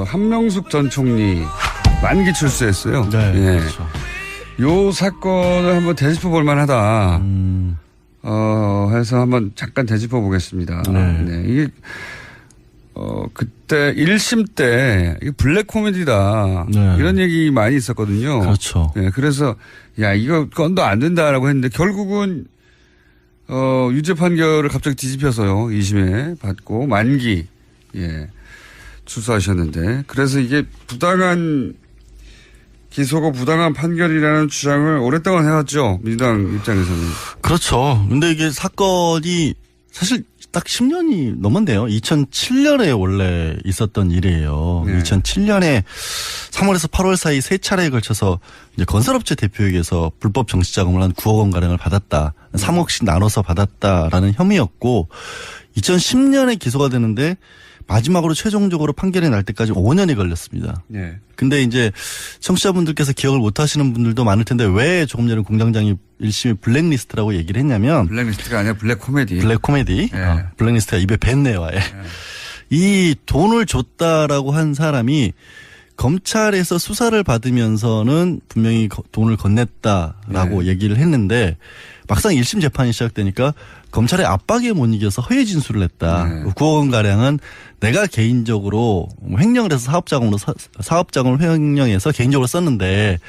한명숙 전 총리 만기 출소했어요. 네. 예. 그렇죠. 요 사건을 한번 되짚어 볼 만하다. 해서 한번 잠깐 되짚어 보겠습니다. 네. 네. 이게, 그때 1심 때 이게 블랙 코미디다. 네. 이런 얘기 많이 있었거든요. 그렇죠. 네. 그래서 야, 이거 건도 안 된다라고 했는데 결국은 유죄 판결을 갑자기 뒤집혀서요. 2심에 받고 만기, 예, 출소하셨는데. 그래서 이게 부당한 기소고 부당한 판결이라는 주장을 오랫동안 해왔죠. 민주당 입장에서는. 그렇죠. 근데 이게 사건이 사실 딱 10년이 넘었네요. 2007년에 원래 있었던 일이에요. 네. 2007년에 3월에서 8월 사이 3차례에 걸쳐서 이제 건설업체 대표에게서 불법 정치자금을 한 9억 원 가량을 받았다. 3억씩 나눠서 받았다라는 혐의였고 2010년에 기소가 되는데 마지막으로 최종적으로 판결이 날 때까지 5년이 걸렸습니다. 네. 근데 이제 청취자분들께서 기억을 못 하시는 분들도 많을 텐데 왜 조금 전에 공장장이 1심에 블랙리스트라고 얘기를 했냐면. 블랙리스트가 아니라 블랙 코미디. 블랙 코미디. 네. 블랙리스트가 입에 뱉네요. 아예. 네. 이 돈을 줬다라고 한 사람이 검찰에서 수사를 받으면서는 분명히 돈을 건넸다라고 얘기를 했는데 막상 1심 재판이 시작되니까 검찰의 압박에 못 이겨서 허위 진술을 했다. 9억 원 가량은 내가 개인적으로 횡령을 해서 사업자금을 횡령해서 개인적으로 썼는데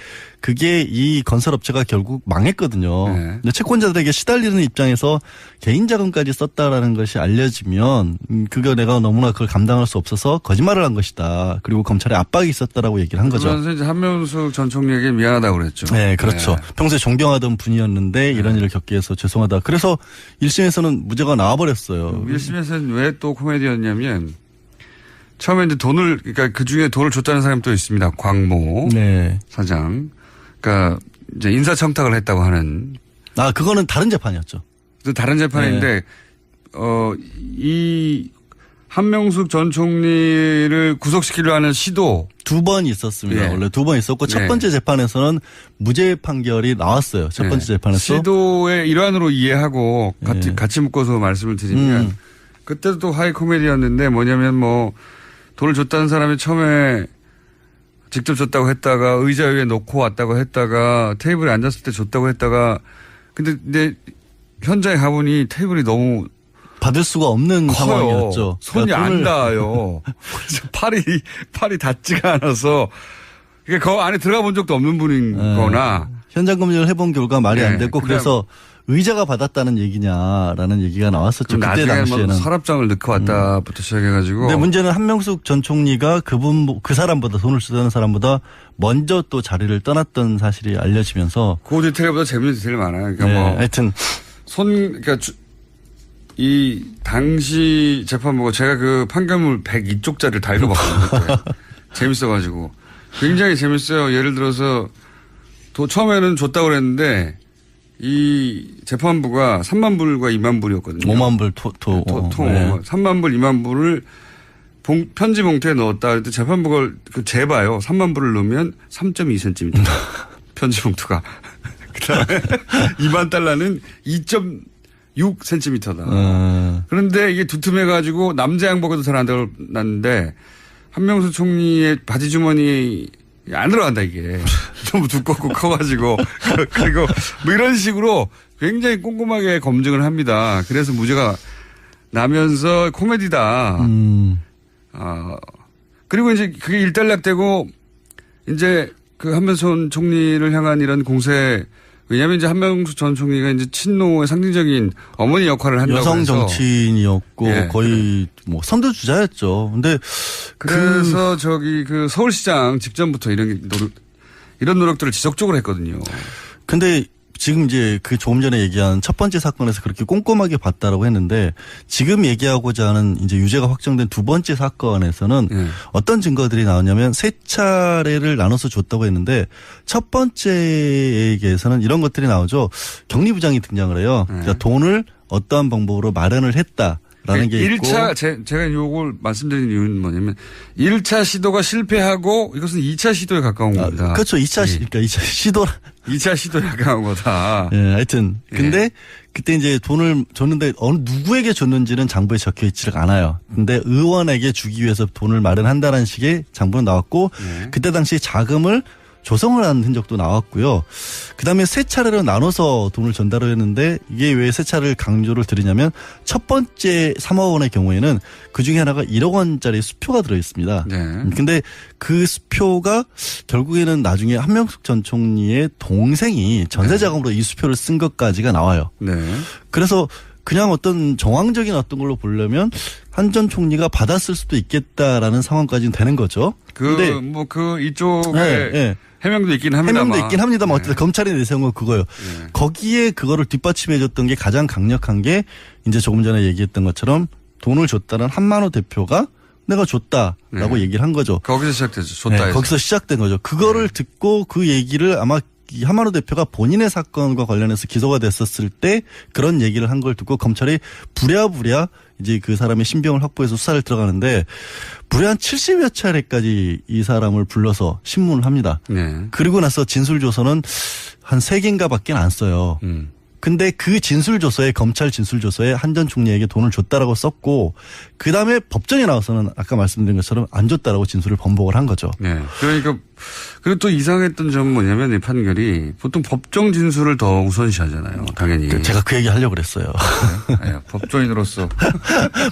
그게 이 건설업체가 결국 망했거든요. 근데 채권자들에게 시달리는 입장에서 개인 자금까지 썼다라는 것이 알려지면 그거 내가 너무나 그걸 감당할 수 없어서 거짓말을 한 것이다. 그리고 검찰에 압박이 있었다라고 얘기를 한 거죠. 그러면서 이제 한명숙 전 총리에게 미안하다고 그랬죠. 네, 그렇죠. 네. 평소에 존경하던 분이었는데 이런 일을 겪게 해서 죄송하다. 그래서 1심에서는 무죄가 나와버렸어요. 1심에서는 왜 또 코미디였냐면 처음에 이제 그러니까 그 중에 돈을 줬다는 사람이 또 있습니다. 광모 사장. 그러니까 이제 인사청탁을 했다고 하는. 아, 그거는 다른 재판이었죠. 또 다른 재판인데, 이 한명숙 전 총리를 구속시키려 하는 시도. 2번 있었습니다. 원래 2번 있었고 첫 번째 재판에서는 무죄 판결이 나왔어요. 첫 번째 재판에서. 시도의 일환으로 이해하고 같이 묶어서 말씀을 드리면 그때도 또 하이 코미디였는데 뭐냐면 뭐 돈을 줬다는 사람이 처음에 직접 줬다고 했다가 의자 위에 놓고 왔다고 했다가 테이블에 앉았을 때 줬다고 했다가 근데 현장에 가보니 테이블이 너무 받을 수가 없는 커요. 상황이었죠. 손이 그러니까 안 닿아요. 팔이 닿지가 않아서 그 안에 들어가 본 적도 없는 분인 거나 현장 검증을 해본 결과 말이 안 됐고 그래서 의자가 받았다는 얘기냐라는 얘기가 나왔었죠. 그때 당시에는. 서랍장을 넣고 왔다부터 시작해가지고. 근데 문제는 한명숙 전 총리가 그 사람보다 돈을 쓰던 사람보다 먼저 또 자리를 떠났던 사실이 알려지면서. 그 디테일보다 재밌는 디테일이 많아요. 그러니까 하여튼. 그러니까 이 당시 재판부가 제가 그 판결문 102쪽짜리를 다 읽어봤거든요. 재밌어가지고. 굉장히 재밌어요. 예를 들어서 처음에는 줬다고 그랬는데 이 재판부가 3만 불과 2만 불이었거든요. 5만 불 통. 3만 불, 2만 불을 편지 봉투에 넣었다. 그랬더니 재판부가 재봐요. 3만 불을 넣으면 3.2cm. 편지 봉투가. 그 다음에 2만 달러는 2.6cm다. 그런데 이게 두툼해가지고 남자 양복에도 잘 안 들어갔는데 한명숙 총리의 바지 주머니 안 들어간다 이게. 너무 두껍고 커가지고. 그리고 뭐 이런 식으로 굉장히 꼼꼼하게 검증을 합니다. 그래서 무죄가 나면서 코미디다. 그리고 이제 그게 일단락되고 이제 그 한명숙 총리를 향한 이런 공세 왜냐하면 이제 한명숙 전 총리가 이제 친노의 상징적인 어머니 역할을 한다고 여성 해서. 정치인이었고 거의 뭐 선두주자였죠. 근데 그래서 그 서울시장 직전부터 이런 노력들을 지속적으로 했거든요. 근데 지금 이제 그 조금 전에 얘기한 첫 번째 사건에서 그렇게 꼼꼼하게 봤다라고 했는데 지금 얘기하고자 하는 이제 유죄가 확정된 두 번째 사건에서는 어떤 증거들이 나오냐면 3차례를 나눠서 줬다고 했는데 첫 번째에게서는 이런 것들이 나오죠. 격리부장이 등장을 해요. 그러니까 돈을 어떠한 방법으로 마련을 했다라고 게 있고. 1차, 제가 요걸 말씀드린 이유는 뭐냐면 1차 시도가 실패하고 이것은 2차 시도에 가까운 겁니다. 그렇죠. 2차, 그러니까 2차 시도. 2차 시도에 가까운 거다. 예, 하여튼. 근데 그때 이제 돈을 줬는데 어느 누구에게 줬는지는 장부에 적혀 있지가 않아요. 근데 의원에게 주기 위해서 돈을 마련한다는 식의 장부는 나왔고 그때 당시 자금을 조성을 한 흔적도 나왔고요. 그다음에 세 차례로 나눠서 돈을 전달을 했는데 이게 왜 세 차례를 강조를 드리냐면 첫 번째 3억 원의 경우에는 그중에 하나가 1억 원짜리 수표가 들어있습니다. 네. 근데 그 수표가 결국에는 나중에 한명숙 전 총리의 동생이 전세자금으로 이 수표를 쓴 것까지가 나와요. 네. 그래서 그냥 어떤 정황적인 어떤 걸로 보려면 한 전 총리가 받았을 수도 있겠다라는 상황까지는 되는 거죠. 근데 이쪽에 해명도 있긴 합니다만. 해명도 있긴 합니다만 어쨌든 검찰이 내세운 건 그거예요. 거기에 그거를 뒷받침해줬던 게 가장 강력한 게 이제 조금 전에 얘기했던 것처럼 돈을 줬다는 한만호 대표가 내가 줬다라고 얘기를 한 거죠. 거기서 시작되죠. 줬다. 네, 거기서 시작된 거죠. 그거를 듣고 그 얘기를 아마 이 한만호 대표가 본인의 사건과 관련해서 기소가 됐었을 때 그런 얘기를 한 걸 듣고 검찰이 부랴부랴 이제 그 사람의 신병을 확보해서 수사를 들어가는데 무려 한 70여 차례까지 이 사람을 불러서 신문을 합니다. 네. 그리고 나서 진술조서는 한 3개인가 밖에 안 써요. 근데 그 진술조서에 검찰 진술조서에 한 전 총리에게 돈을 줬다라고 썼고 그다음에 법정에 나와서는 아까 말씀드린 것처럼 안 줬다라고 진술을 번복을 한 거죠. 네. 그러니까 그리고 또 이상했던 점은 뭐냐면 이 판결이 보통 법정 진술을 더 우선시하잖아요. 당연히. 제가 그 얘기 하려고 그랬어요. 네. 법조인으로서.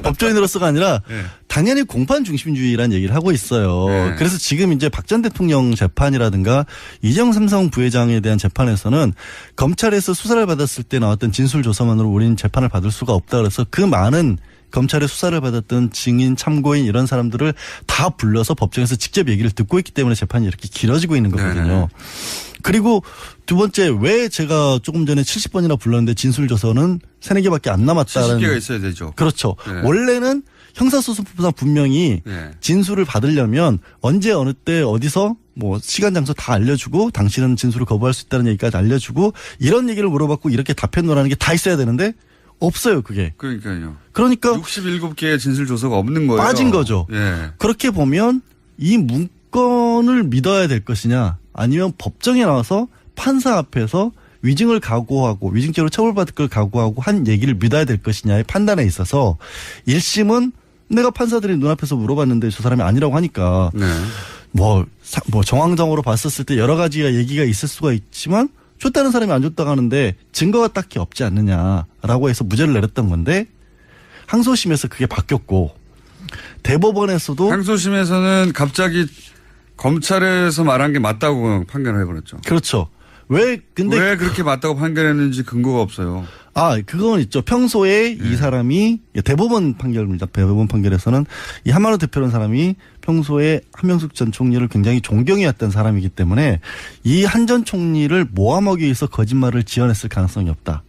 법조인으로서가 아니라 네. 당연히 공판 중심주의라는 얘기를 하고 있어요. 네. 그래서 지금 이제 박 전 대통령 재판이라든가 이재용 삼성 부회장에 대한 재판에서는 검찰에서 수사를 받았을 때 나왔던 진술 조서만으로 우리는 재판을 받을 수가 없다 그래서 그 많은 검찰의 수사를 받았던 증인, 참고인 이런 사람들을 다 불러서 법정에서 직접 얘기를 듣고 있기 때문에 재판이 이렇게 길어지고 있는 거거든요. 네네. 그리고 두 번째 왜 제가 조금 전에 70번이나 불렀는데 진술조서는 3-4개밖에 안 남았다는. 70개가 있어야 되죠. 그렇죠. 네. 원래는 형사소송법상 분명히 네. 진술을 받으려면 언제 어느 때 어디서 뭐 시간 장소 다 알려주고 당신은 진술을 거부할 수 있다는 얘기까지 알려주고 이런 얘기를 물어봤고 이렇게 답변노라는 게 다 있어야 되는데 없어요 그게. 그러니까요. 그러니까 67개의 진술 조서가 없는 거예요. 빠진 거죠. 예. 그렇게 보면 이 문건을 믿어야 될 것이냐 아니면 법정에 나와서 판사 앞에서 위증을 각오하고 위증죄로 처벌받을 걸 각오하고 한 얘기를 믿어야 될 것이냐의 판단에 있어서 1심은 내가 판사들이 눈앞에서 물어봤는데 저 사람이 아니라고 하니까 네. 뭐 정황적으로 봤었을 때 여러 가지가 얘기가 있을 수가 있지만 줬다는 사람이 안 줬다고 하는데 증거가 딱히 없지 않느냐라고 해서 무죄를 내렸던 건데 항소심에서 그게 바뀌었고 대법원에서도 항소심에서는 갑자기 검찰에서 말한 게 맞다고 판결을 해버렸죠. 그렇죠. 왜 그렇게 맞다고 판결했는지 근거가 없어요. 그건 있죠. 평소에 이 사람이 대법원 판결입니다. 대법원 판결에서는 이 한만호 대표라는 사람이 평소에 한명숙 전 총리를 굉장히 존경해왔던 사람이기 때문에 이 한 전 총리를 모함하기 위해서 거짓말을 지어냈을 가능성이 없다.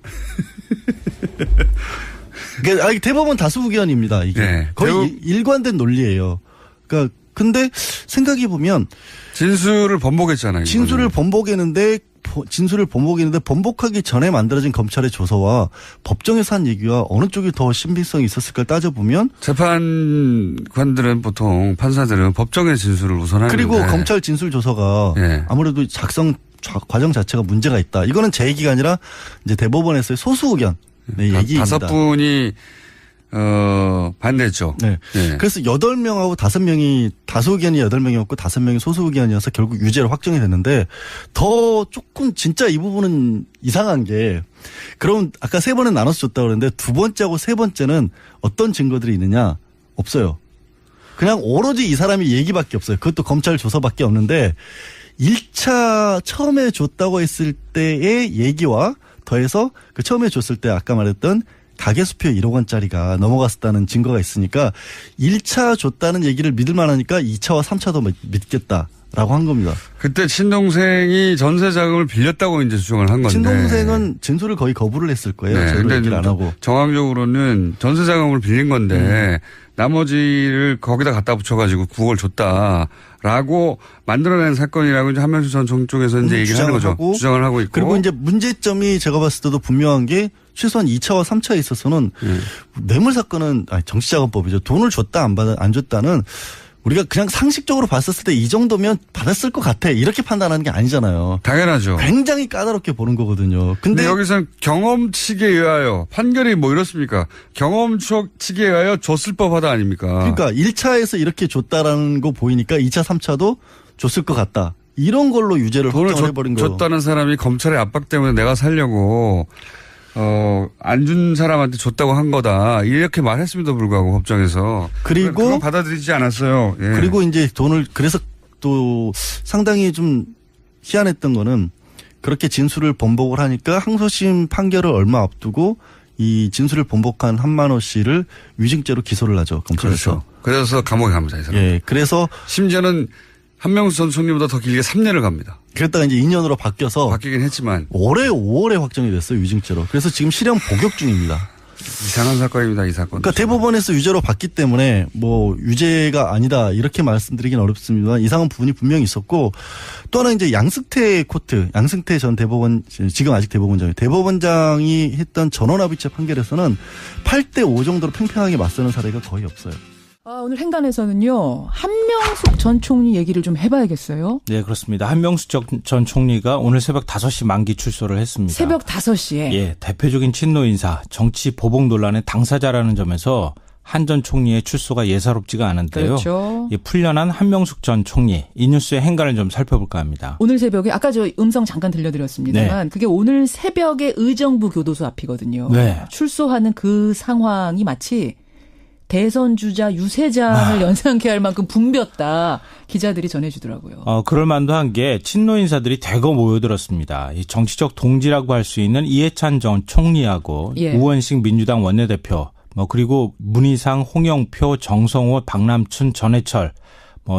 그러니까 대법원 다수 의견입니다. 이게 네. 거의 일관된 논리예요. 그러니까 근데 생각해 보면 진술을 번복했잖아요. 진술을 번복했는데 번복하기 전에 만들어진 검찰의 조서와 법정에서 한 얘기와 어느 쪽이 더 신빙성이 있었을까 따져보면 재판관들은 보통 판사들은 법정의 진술을 우선하는데 그리고 검찰 진술 조서가 네. 아무래도 작성 과정 자체가 문제가 있다. 이거는 제 얘기가 아니라 이제 대법원에서의 소수 의견 얘기입니다. 5분이 반대죠. 네. 네. 그래서 8명하고 5명이 다수 의견이 8명이었고 5명이 소수 의견이어서 결국 유죄로 확정이 됐는데 더 조금 진짜 이 부분은 이상한 게 그럼 아까 3번은 나눠서 줬다고 그랬는데 2번째하고 3번째는 어떤 증거들이 있느냐? 없어요. 그냥 오로지 이 사람이 얘기밖에 없어요. 그것도 검찰 조서밖에 없는데 1차 처음에 줬다고 했을 때의 얘기와 더해서 그 처음에 줬을 때 아까 말했던 가계수표 1억 원짜리가 넘어갔었다는 증거가 있으니까 1차 줬다는 얘기를 믿을 만하니까 2차와 3차도 믿겠다라고 한 겁니다. 그때 친동생이 전세 자금을 빌렸다고 이제 주장을 한 건데. 친동생은 진술을 거의 거부를 했을 거예요. 네, 제대로 얘기를 안 하고. 정황적으로는 전세 자금을 빌린 건데 나머지를 거기다 갖다 붙여가지고 9억을 줬다라고 만들어낸 사건이라고 이제 한명수 전 정 쪽에서 이제 얘기를 하는 거죠. 주장을 하고 있고. 그리고 이제 문제점이 제가 봤을 때도 분명한 게 최소한 2차와 3차에 있어서는 뇌물 사건은 정치자금법이죠. 돈을 줬다 안 줬다는 우리가 그냥 상식적으로 봤었을 때 이 정도면 받았을 것 같아 이렇게 판단하는 게 아니잖아요. 당연하죠. 굉장히 까다롭게 보는 거거든요. 근데 여기서는 경험칙에 의하여 판결이 뭐 이렇습니까? 경험칙에 의하여 줬을 법하다 아닙니까? 그러니까 1차에서 이렇게 줬다라는 거 보이니까 2차, 3차도 줬을 것 같다. 이런 걸로 유죄를 확정해버린 거예요. 줬다는 사람이 검찰의 압박 때문에 내가 살려고 안 준 사람한테 줬다고 한 거다. 이렇게 말했음에도 불구하고 법정에서. 그리고 그건 받아들이지 않았어요. 예. 그리고 이제 돈을 그래서 또 상당히 좀 희한했던 거는 그렇게 진술을 번복을 하니까 항소심 판결을 얼마 앞두고 이 진술을 번복한 한만호 씨를 위증죄로 기소를 하죠. 검찰에서. 그렇죠. 그래서 감옥에 갑니다. 이 사람. 예. 그래서 심지어는 한명수 전 총리보다 더 길게 3년을 갑니다. 그랬다가 이제 2년으로 바뀌어서 바뀌긴 했지만 올해 5월에 확정이 됐어요. 위증죄로. 그래서 지금 실형 복역 중입니다. 이상한 사건입니다. 이 사건. 그러니까 대법원에서 유죄로 봤기 때문에 뭐 유죄가 아니다 이렇게 말씀드리긴 어렵습니다만 이상한 부분이 분명히 있었고 또 하나 이제 양승태 전 대법원 지금 아직 대법원장이에요. 대법원장이 했던 전원합의체 판결에서는 8대5 정도로 팽팽하게 맞서는 사례가 거의 없어요. 오늘 행간에서는요. 한명숙 전 총리 얘기를 좀 해봐야겠어요. 네, 그렇습니다. 한명숙 전 총리가 오늘 새벽 5시 만기 출소를 했습니다. 새벽 5시에. 예, 대표적인 친노 인사, 정치 보복 논란의 당사자라는 점에서 한 전 총리의 출소가 예사롭지가 않은데요. 그렇죠. 예, 풀려난 한명숙 전 총리, 이 뉴스의 행간을 좀 살펴볼까 합니다. 오늘 새벽에 아까 저 음성 잠깐 들려드렸습니다만 그게 오늘 새벽에 의정부 교도소 앞이거든요. 네. 출소하는 그 상황이 마치 대선 주자 유세장을 연상케 할 만큼 붐볐다. 기자들이 전해주더라고요. 그럴 만도 한 게 친노 인사들이 대거 모여들었습니다. 이 정치적 동지라고 할 수 있는 이해찬 전 총리하고 우원식 민주당 원내대표, 그리고 문희상, 홍영표, 정성호, 박남춘, 전해철,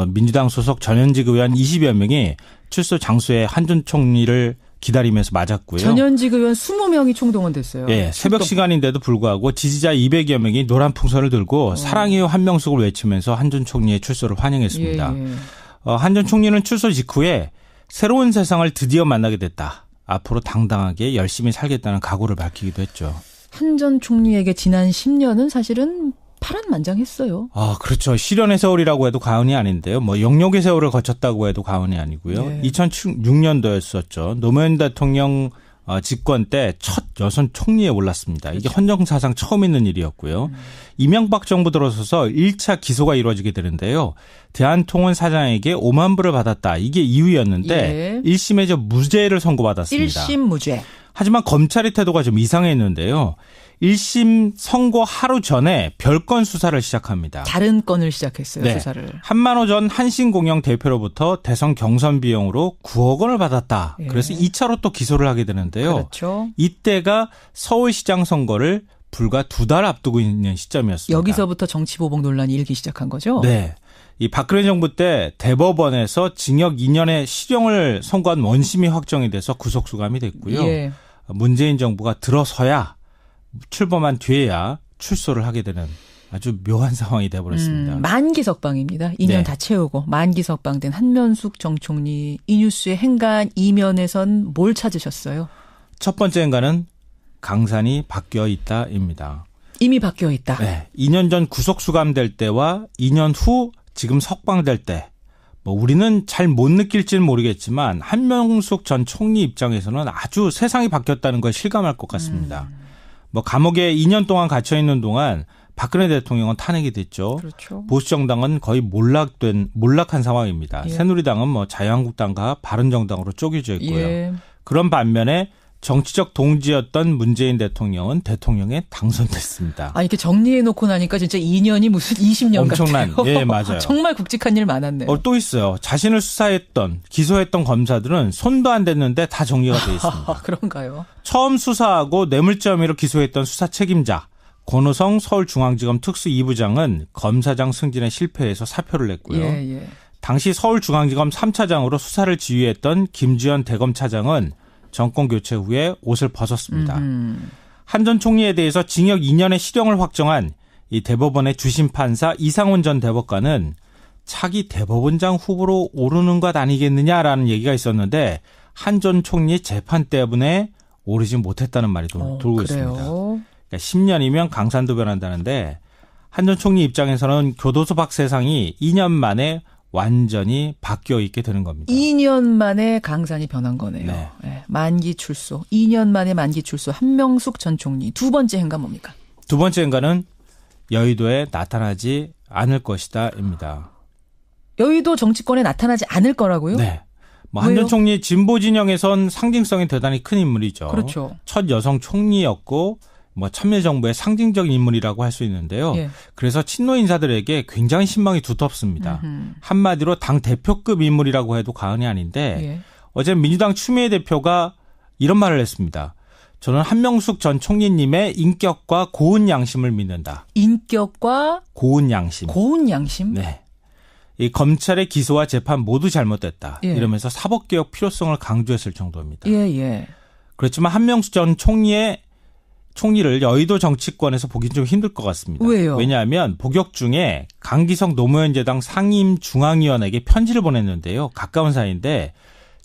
민주당 소속 전현직 의원 20여 명이 출소 장소에 한 전 총리를 기다리면서 맞았고요. 전현직 의원 20명이 총동원됐어요. 예, 새벽 시간인데도 불구하고 지지자 200여 명이 노란 풍선을 들고 사랑해요 한명숙을 외치면서 한 전 총리의 출소를 환영했습니다. 예. 한 전 총리는 출소 직후에 새로운 세상을 드디어 만나게 됐다. 앞으로 당당하게 열심히 살겠다는 각오를 밝히기도 했죠. 한 전 총리에게 지난 10년은 사실은 파란만장했어요. 그렇죠. 시련의 세월이라고 해도 과언이 아닌데요. 영역의 세월을 거쳤다고 해도 과언이 아니고요. 네. 2006년도였었죠. 노무현 대통령 집권 때 첫 여성 총리에 올랐습니다. 이게 헌정사상 처음 있는 일이었고요. 이명박 정부 들어서서 1차 기소가 이루어지게 되는데요. 대한통운 사장에게 5만 불을 받았다. 이게 이유였는데 1심에서 무죄를 선고받았습니다. 1심 무죄. 하지만 검찰의 태도가 좀 이상했는데요. 1심 선고 하루 전에 별건 수사를 시작합니다. 다른 건을 시작했어요. 네. 수사를. 한만호 전 한신공영 대표로부터 대선 경선 비용으로 9억 원을 받았다. 예. 그래서 2차로 또 기소를 하게 되는데요. 그렇죠. 이때가 서울시장 선거를 불과 2달 앞두고 있는 시점이었습니다. 여기서부터 정치보복 논란이 일기 시작한 거죠? 네. 이 박근혜 정부 때 대법원에서 징역 2년의 실형을 선고한 원심이 확정이 돼서 구속수감이 됐고요. 예. 문재인 정부가 들어서야 출범한 뒤에야 출소를 하게 되는 아주 묘한 상황이 돼버렸습니다. 만기 석방입니다. 2년 네. 다 채우고 만기 석방된 한명숙 정 총리. 이 뉴스의 행간 이면에선 뭘 찾으셨어요? 첫 번째 행간은 강산이 바뀌어 있다입니다. 이미 바뀌어 있다. 네, 2년 전 구속 수감될 때와 2년 후 지금 석방될 때 우리는 잘 못 느낄지는 모르겠지만 한명숙 전 총리 입장에서는 아주 세상이 바뀌었다는 걸 실감할 것 같습니다. 감옥에 2년 동안 갇혀 있는 동안 박근혜 대통령은 탄핵이 됐죠. 그렇죠. 보수 정당은 거의 몰락한 상황입니다. 예. 새누리당은 자유한국당과 바른정당으로 쪼개져 있고요. 예. 그런 반면에 정치적 동지였던 문재인 대통령은 대통령에 당선됐습니다. 이렇게 정리해놓고 나니까 진짜 2년이 무슨 20년 엄청난, 같아요. 예, 맞아요. 정말 굵직한 일 많았네요. 또 있어요. 자신을 수사했던, 기소했던 검사들은 손도 안 댔는데 다 정리가 돼 있습니다. 그런가요? 처음 수사하고 뇌물죄 혐의로 기소했던 수사 책임자 권호성 서울중앙지검 특수 2부장은 검사장 승진에 실패해서 사표를 냈고요. 예. 당시 서울중앙지검 3차장으로 수사를 지휘했던 김주현 대검차장은 정권 교체 후에 옷을 벗었습니다. 한 전 총리에 대해서 징역 2년의 실형을 확정한 이 대법원의 주심 판사 이상훈 전 대법관은 차기 대법원장 후보로 오르는 것 아니겠느냐라는 얘기가 있었는데 한 전 총리 재판 때문에 오르지 못했다는 말이 돌고 그래요. 있습니다. 그러니까 10년이면 강산도 변한다는데 한 전 총리 입장에서는 교도소 박세상이 2년 만에 완전히 바뀌어 있게 되는 겁니다. 2년 만에 강산이 변한 거네요. 네. 네, 만기 출소. 2년 만에 만기 출소. 한명숙 전 총리. 두 번째 행간 뭡니까? 두 번째 행간은 여의도에 나타나지 않을 것이다입니다. 여의도 정치권에 나타나지 않을 거라고요? 네. 뭐 한 전 왜요? 총리 진보 진영에선 상징성이 대단히 큰 인물이죠. 그렇죠. 첫 여성 총리였고 뭐 참여정부의 상징적인 인물이라고 할 수 있는데요. 예. 그래서 친노 인사들에게 굉장히 신망이 두텁습니다. 한마디로 당 대표급 인물이라고 해도 과언이 아닌데 예. 어제 민주당 추미애 대표가 이런 말을 했습니다. 저는 한명숙 전 총리님의 인격과 고운 양심을 믿는다. 인격과 고운 양심. 고운 양심? 네. 이 검찰의 기소와 재판 모두 잘못됐다. 예. 이러면서 사법개혁 필요성을 강조했을 정도입니다. 예, 예. 그렇지만 한명숙 전 총리를 여의도 정치권에서 보기 좀 힘들 것 같습니다. 왜요? 왜냐하면 복역 중에 강기성 노무현재당 상임중앙위원에게 편지를 보냈는데요. 가까운 사이인데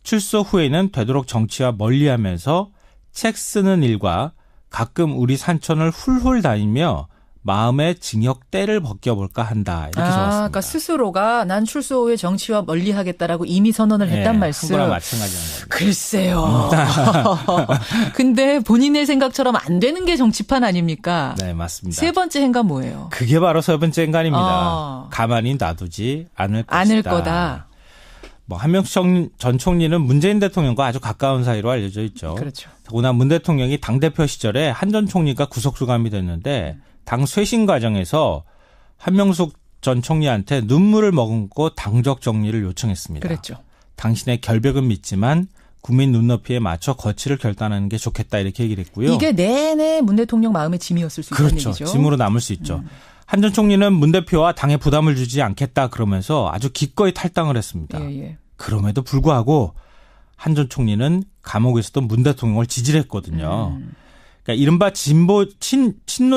출소 후에는 되도록 정치와 멀리하면서 책 쓰는 일과 가끔 우리 산천을 훌훌 다니며 마음의 징역대를 벗겨볼까 한다. 이렇게 적었습니다. 그러니까 스스로가 난 출소 후에 정치와 멀리하겠다라고 이미 선언을 했단 네, 말씀. 그거랑 마찬가지인 거죠. 글쎄요. 근데 본인의 생각처럼 안 되는 게 정치판 아닙니까? 네, 맞습니다. 세 번째 행간 뭐예요? 그게 바로 세 번째 행간입니다. 아. 가만히 놔두지 않을 것이다. 않을 거다. 뭐 한명숙 전 총리는 문재인 대통령과 아주 가까운 사이로 알려져 있죠. 그렇죠. 더구나 문 대통령이 당대표 시절에 한 전 총리가 구속수감이 됐는데 당 쇄신 과정에서 한명숙 전 총리한테 눈물을 머금고 당적 정리를 요청했습니다. 그랬죠. 당신의 결백은 믿지만 국민 눈높이에 맞춰 거취를 결단하는 게 좋겠다 이렇게 얘기를 했고요. 이게 내내 문 대통령 마음의 짐이었을 수 있다는 그렇죠. 얘기죠. 짐으로 남을 수 있죠. 한 전 총리는 문 대표와 당에 부담을 주지 않겠다 그러면서 아주 기꺼이 탈당을 했습니다. 예, 예. 그럼에도 불구하고 한 전 총리는 감옥에서도 문 대통령을 지지했거든요. 그러니까 이른바 친노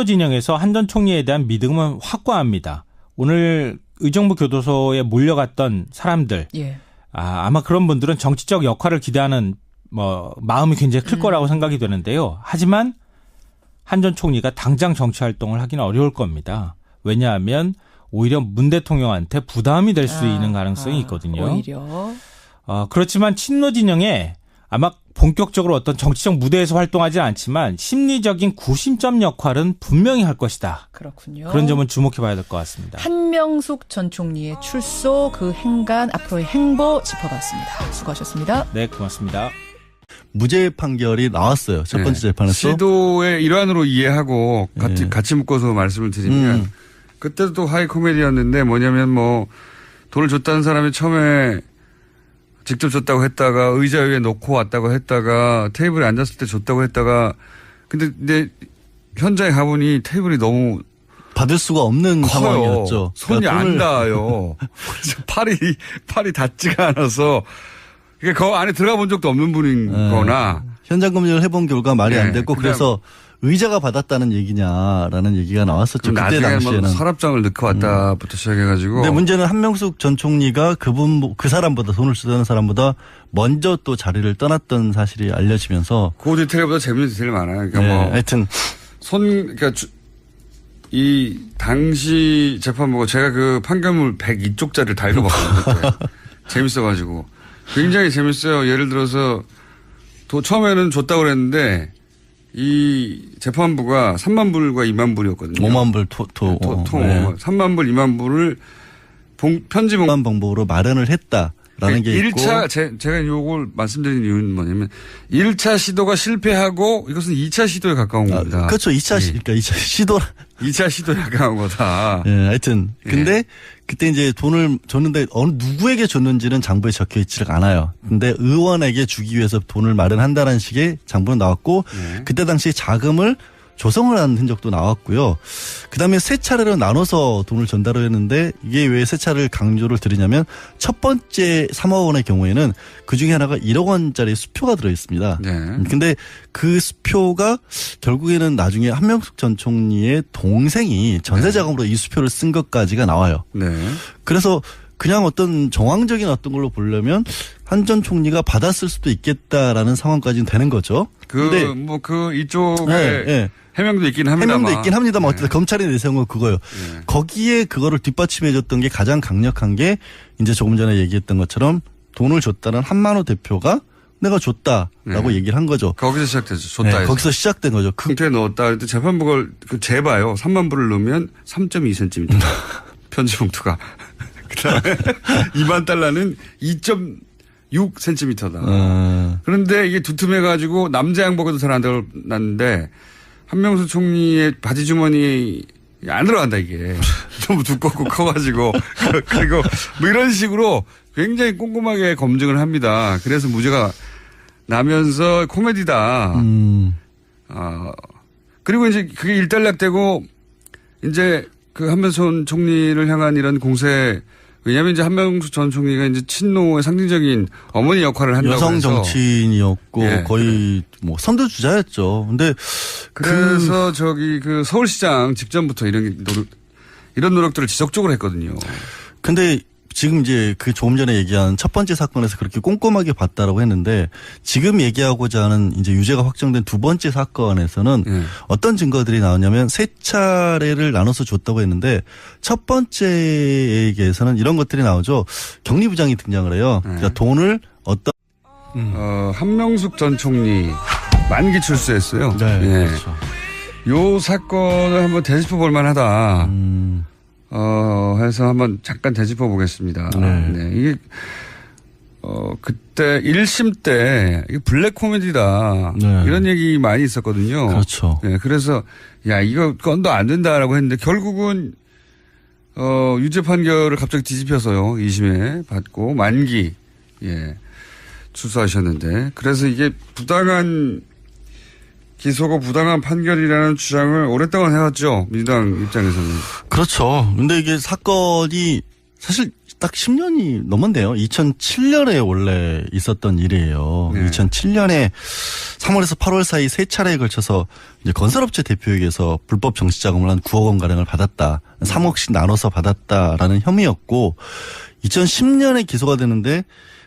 진영에서 한 전 총리에 대한 믿음은 확고합니다. 오늘 의정부 교도소에 몰려갔던 사람들, 예. 아마 그런 분들은 정치적 역할을 기대하는 마음이 굉장히 클 거라고 생각이 되는데요. 하지만 한 전 총리가 당장 정치 활동을 하기는 어려울 겁니다. 왜냐하면 오히려 문 대통령한테 부담이 될 수 있는 가능성이 있거든요. 오히려. 그렇지만 친노 진영에 아마 본격적으로 어떤 정치적 무대에서 활동하지 않지만 심리적인 구심점 역할은 분명히 할 것이다. 그렇군요. 그런 점은 주목해 봐야 될 것 같습니다. 한명숙 전 총리의 출소 그 행간 앞으로의 행보 짚어봤습니다. 수고하셨습니다. 네, 고맙습니다. 무죄 판결이 나왔어요. 첫 번째 재판에서. 시도의 일환으로 이해하고 같이 묶어서 말씀을 드리면 그때도 또 하이 코미디였는데 뭐냐면 돈을 줬다는 사람이 처음에 직접 줬다고 했다가 의자 위에 놓고 왔다고 했다가 테이블에 앉았을 때 줬다고 했다가 근데 현장에 가보니 테이블이 너무 받을 수가 없는 커요. 상황이었죠. 손이 그러니까 안 닿아요. 팔이 닿지가 않아서 그 안에 들어가 본 적도 없는 분인 거나 현장 검증을 해본 결과 말이 네, 안 됐고 그래서 의자가 받았다는 얘기냐라는 얘기가 나왔었죠. 그때 나중에 당시에는. 서랍장을 넣고 왔다부터 시작해가지고. 근데 문제는 한명숙 전 총리가 그 사람보다 돈을 쓰던 사람보다 먼저 또 자리를 떠났던 사실이 알려지면서. 그 디테일보다 재밌는 디테일이 많아요. 그러니까 네, 하여튼 그러니까 이 당시 재판부가 제가 그 판결문 102쪽짜리를 다 읽어봤거든요. 재밌어가지고 굉장히 재밌어요. 예를 들어서 처음에는 줬다고 그랬는데. 이 재판부가 3만 불과 2만 불이었거든요. 5만 불 통. 3만 불, 2만 불을 편집 방법으로 마련을 했다라는 게 있고. 1차 제가 이걸 말씀드린 이유는 뭐냐면 1차 시도가 실패하고 이것은 2차 시도에 가까운 겁니다. 그렇죠. 2차 시도. 2차 시도에 가까운 거다. 예, 하여튼. 근데 그때 이제 돈을 줬는데 누구에게 줬는지는 장부에 적혀 있지를 않아요. 근데 의원에게 주기 위해서 돈을 마련한다는 식의 장부는 나왔고 그때 당시 자금을 조성을 한 흔적도 나왔고요. 그다음에 세 차례로 나눠서 돈을 전달을 했는데 이게 왜 세 차례를 강조를 드리냐면 첫 번째 3억 원의 경우에는 그중에 하나가 1억 원짜리 수표가 들어있습니다. 네. 근데 그 수표가 결국에는 나중에 한명숙 전 총리의 동생이 전세자금으로 이 수표를 쓴 것까지가 나와요. 네. 그래서 그냥 어떤 정황적인 어떤 걸로 보려면 한 전 총리가 받았을 수도 있겠다라는 상황까지는 되는 거죠. 이쪽에 예. 해명도 있긴 합니다만. 해명도 있긴 합니다만 어쨌든 검찰이 내세운 건 그거예요. 거기에 그거를 뒷받침해줬던 게 가장 강력한 게 이제 조금 전에 얘기했던 것처럼 돈을 줬다는 한만호 대표가 내가 줬다라고 얘기를 한 거죠. 거기서 시작됐죠. 줬다 해서. 거기서 시작된 거죠. 봉투에 넣었다. 그랬더니 재판부가 재봐요. 3만 불을 넣으면 3.2cm. 편지 봉투가. 그다음에 2만 달러는 2.6cm다. 그런데 이게 두툼해가지고 남자 양복에도 잘 안 들어갔는데 한명수 총리의 바지 주머니 안 들어간다 이게. 너무 두껍고 커가지고. 그리고 뭐 이런 식으로 굉장히 꼼꼼하게 검증을 합니다. 그래서 무죄가 나면서 코미디다. 그리고 이제 그게 일단락되고 이제 그 한명수 총리를 향한 이런 공세, 왜냐하면 이제 한명수 전 총리가 이제 친노의 상징적인 어머니 역할을 한다고 여성 해서 정치인이었고 거의 뭐 선두주자였죠. 근데 그래서 그 서울시장 직전부터 이런 노력들을 지속적으로 했거든요. 근데 지금 이제 그 조금 전에 얘기한 첫 번째 사건에서 그렇게 꼼꼼하게 봤다라고 했는데 지금 얘기하고자 하는 이제 유죄가 확정된 두 번째 사건에서는 어떤 증거들이 나오냐면 세 차례를 나눠서 줬다고 했는데 첫 번째에게서는 이런 것들이 나오죠. 격리부장이 등장을 해요. 그러니까 돈을 어떤 한명숙 전 총리 만기 출소했어요. 네, 예. 그렇죠. 요 사건을 한번 되짚어 볼 만하다. 해서 한번 잠깐 되짚어 보겠습니다. 네. 이게, 그때 1심 때, 이게 블랙 코미디다. 네. 이런 얘기 많이 있었거든요. 그렇죠. 네. 그래서, 이거 건도 안 된다라고 했는데, 결국은, 유죄 판결을 갑자기 뒤집혀서요. 2심에 받고, 만기, 출소하셨는데. 그래서 이게 부당한 기소고 부당한 판결이라는 주장을 오랫동안 해왔죠. 민주당 입장에서는. 그렇죠. 근데 이게 사건이 사실 딱 10년이 넘었네요. 2007년에 원래 있었던 일이에요. 2007년에 3월에서 8월 사이 세 차례에 걸쳐서 이제 건설업체 대표에게서 불법 정치자금을 한 9억 원 가량을 받았다. 3억씩 나눠서 받았다라는 혐의였고 2010년에 기소가 되는데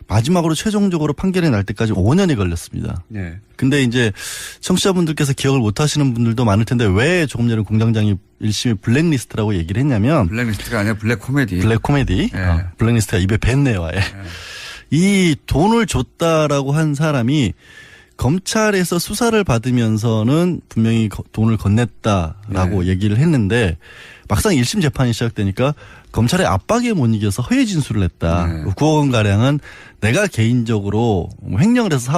마지막으로 최종적으로 판결이 날 때까지 5년이 걸렸습니다. 네. 근데 이제 청취자분들께서 기억을 못 하시는 분들도 많을 텐데 왜 조금 전에 공장장이 1심에 블랙리스트라고 얘기를 했냐면 블랙리스트가 아니라 블랙 코미디. 블랙 코미디. 블랙리스트가 입에 뱉네요. 아예. 이 돈을 줬다라고 한 사람이 검찰에서 수사를 받으면서는 분명히 돈을 건넸다라고 얘기를 했는데 막상 1심 재판이 시작되니까 검찰의 압박에 못 이겨서 허위 진술을 했다. 9억 원 가량은 내가 개인적으로 횡령을 해서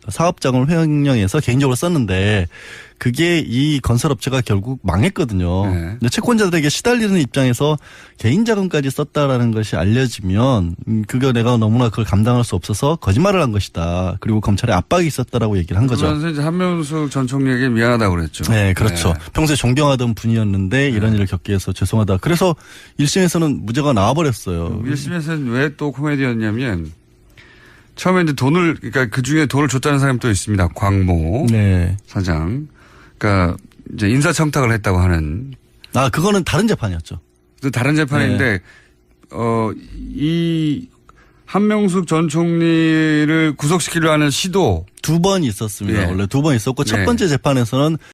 사업자금을 횡령해서 개인적으로 썼는데 그게 이 건설업체가 결국 망했거든요. 근데 채권자들에게 시달리는 입장에서 개인 자금까지 썼다라는 것이 알려지면 그거 내가 너무나 그걸 감당할 수 없어서 거짓말을 한 것이다. 그리고 검찰에 압박이 있었다라고 얘기를 한 거죠. 그러면서 이제 한명숙 전 총리에게 미안하다고 그랬죠. 네, 그렇죠. 평소에 존경하던 분이었는데 이런 일을 겪게 해서 죄송하다. 그래서 1심에서는 무죄가 나와버렸어요. 1심에서는 왜 또 코미디였냐면 처음에 이제 그러니까 그 중에 돈을 줬다는 사람이 또 있습니다. 광모 사장. 그러니까 이제 인사청탁을 했다고 하는. 그거는 다른 재판이었죠. 또 다른 재판인데, 이 한명숙 전 총리를 구속시키려 하는 시도. 2번 있었습니다. 원래 2번 있었고 첫 번째 재판에서는